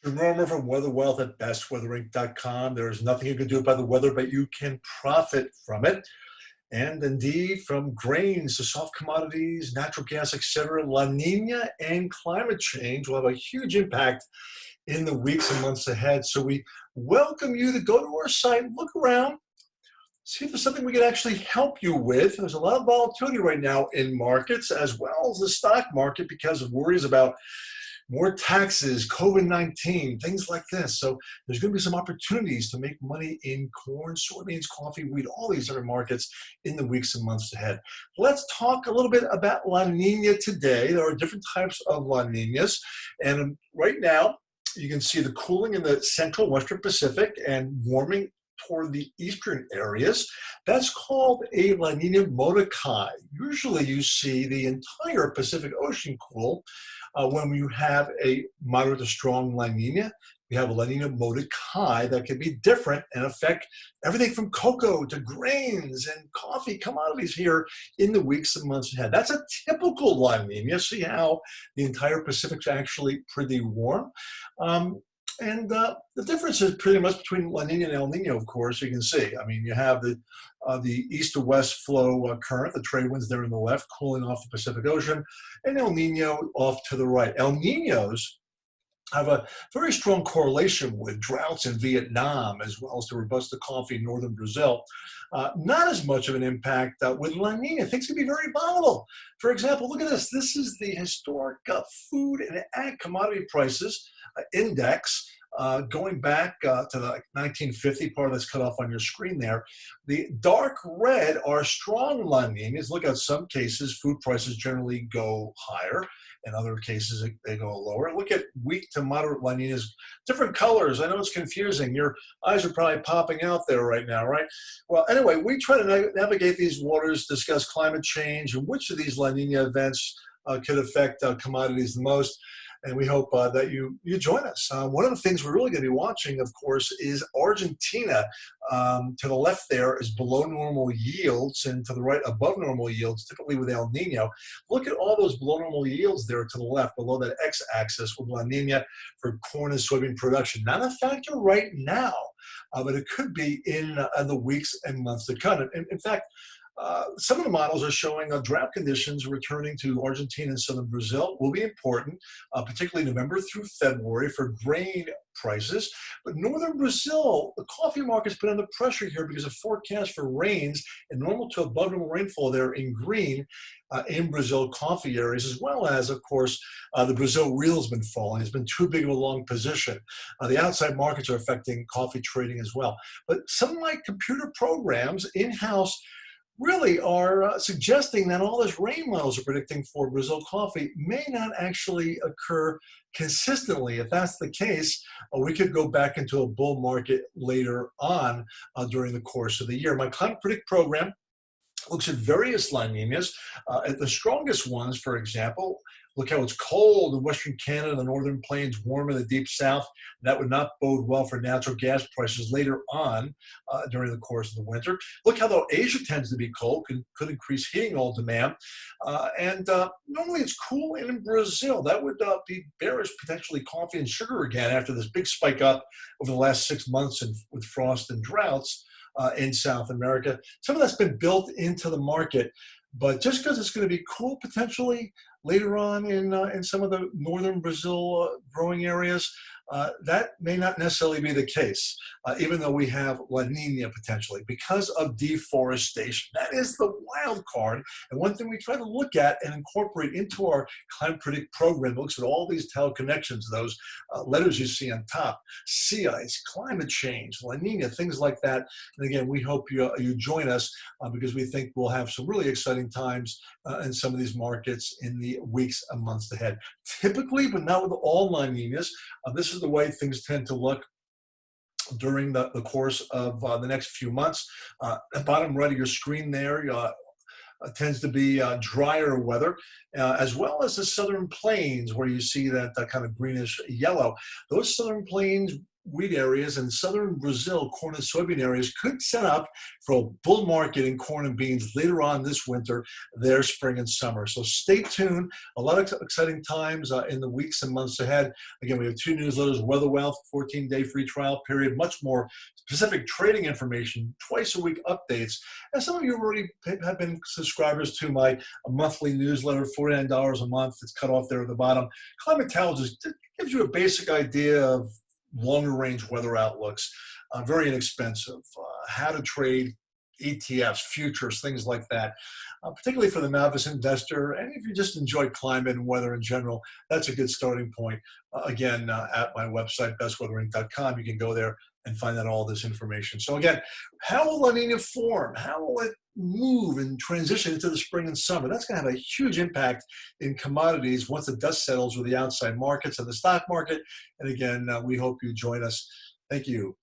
Remember from Weather Wealth at bestweatherinc.com. There is nothing you can do about the weather, but you can profit from it. And indeed, from grains to soft commodities, natural gas, etc., La Nina and climate change will have a huge impact in the weeks and months ahead. So we welcome you to go to our site, look around, see if there's something we can actually help you with. There's a lot of volatility right now in markets as well as the stock market because of worries about more taxes, COVID-19, things like this. So there's going to be some opportunities to make money in corn, soybeans, coffee, wheat, all these other markets in the weeks and months ahead. Let's talk a little bit about La Nina today. There are different types of La Ninas. And right now, you can see the cooling in the central western Pacific and warming toward the eastern areas. That's called a La Nina Molokai. Usually you see the entire Pacific Ocean cool when you have a moderate to strong La Nina. You have a La Nina Molokai that can be different and affect everything from cocoa to grains and coffee commodities here in the weeks and months ahead. That's a typical La Nina. See how the entire Pacific's actually pretty warm. The difference is pretty much between La Nina and El Nino, of course, you can see. I mean, you have the east to west flow current, the trade winds there in the left, cooling off the Pacific Ocean, and El Nino off to the right. El Ninos have a very strong correlation with droughts in Vietnam, as well as the Robusta coffee in northern Brazil. Not as much of an impact with La Nina. Things can be very volatile. For example, look at this. This is the historic food and ag commodity prices index going back to the 1950, part of that's cut off on your screen there. The dark red are strong La Ninas. Look at some cases, food prices generally go higher. In other cases, they go lower. Look at weak to moderate La Ninas. Different colors. I know it's confusing. Your eyes are probably popping out there right now, right? Well, anyway, we try to navigate these waters, discuss climate change, and which of these La Nina events could affect commodities the most. And we hope that you join us. One of the things we're really going to be watching, of course, is Argentina. To the left there is below normal yields, and to the right above normal yields, typically with El Nino. Look at all those below normal yields there to the left, below that x-axis with La Nina for corn and soybean production. Not a factor right now, but it could be in the weeks and months to come. In fact, some of the models are showing drought conditions returning to Argentina and southern Brazil will be important, particularly November through February for grain prices. But northern Brazil, the coffee market's been under pressure here because of forecasts for rains and normal to above normal rainfall there in green in Brazil coffee areas, as well as, of course, the Brazil real has been falling. It's been too big of a long position. The outside markets are affecting coffee trading as well. But some of my computer programs in-house really are suggesting that all this rain models are predicting for Brazil coffee may not actually occur consistently. If that's the case, we could go back into a bull market later on during the course of the year. My Climate Predict program looks at various La Ninas. At the strongest ones, for example, look how it's cold in Western Canada, the Northern Plains, warm in the Deep South. That would not bode well for natural gas prices later on during the course of the winter. Look how, though, Asia tends to be cold, could increase heating oil demand. Normally it's cool in Brazil. That would be bearish, potentially coffee and sugar again after this big spike up over the last 6 months with frost and droughts in South America. Some of that's been built into the market. But just because it's going to be cool potentially later on in some of the northern Brazil growing areas, that may not necessarily be the case, even though we have La Nina potentially because of deforestation. That is the wild card. And one thing we try to look at and incorporate into our Climate Predict program looks at all these teleconnections, those letters you see on top: sea ice, climate change, La Nina, things like that. And again, we hope you join us because we think we'll have some really exciting times in some of these markets in the weeks and months ahead. Typically, but not with all La Ninas, this is the way things tend to look during the course of the next few months. At bottom right of your screen there tends to be drier weather, as well as the southern plains where you see that kind of greenish yellow. Those southern plains wheat areas and southern Brazil corn and soybean areas could set up for a bull market in corn and beans later on this winter, their spring and summer. So stay tuned. A lot of exciting times in the weeks and months ahead. Again, we have 2 newsletters, Weather Wealth, 14-day free trial period, much more specific trading information, twice a week updates. And some of you already have been subscribers to my monthly newsletter, $49 a month. It's cut off there at the bottom. Climatologist gives you a basic idea of longer range weather outlooks, very inexpensive, how to trade ETFs, futures, things like that, particularly for the novice investor. And if you just enjoy climate and weather in general, that's a good starting point. Again, at my website, bestweatherinc.com, you can go there and find out all this information. So again, how will La Nina form? How will it move and transition into the spring and summer? That's going to have a huge impact in commodities once the dust settles with the outside markets and the stock market. And again, we hope you join us. Thank you.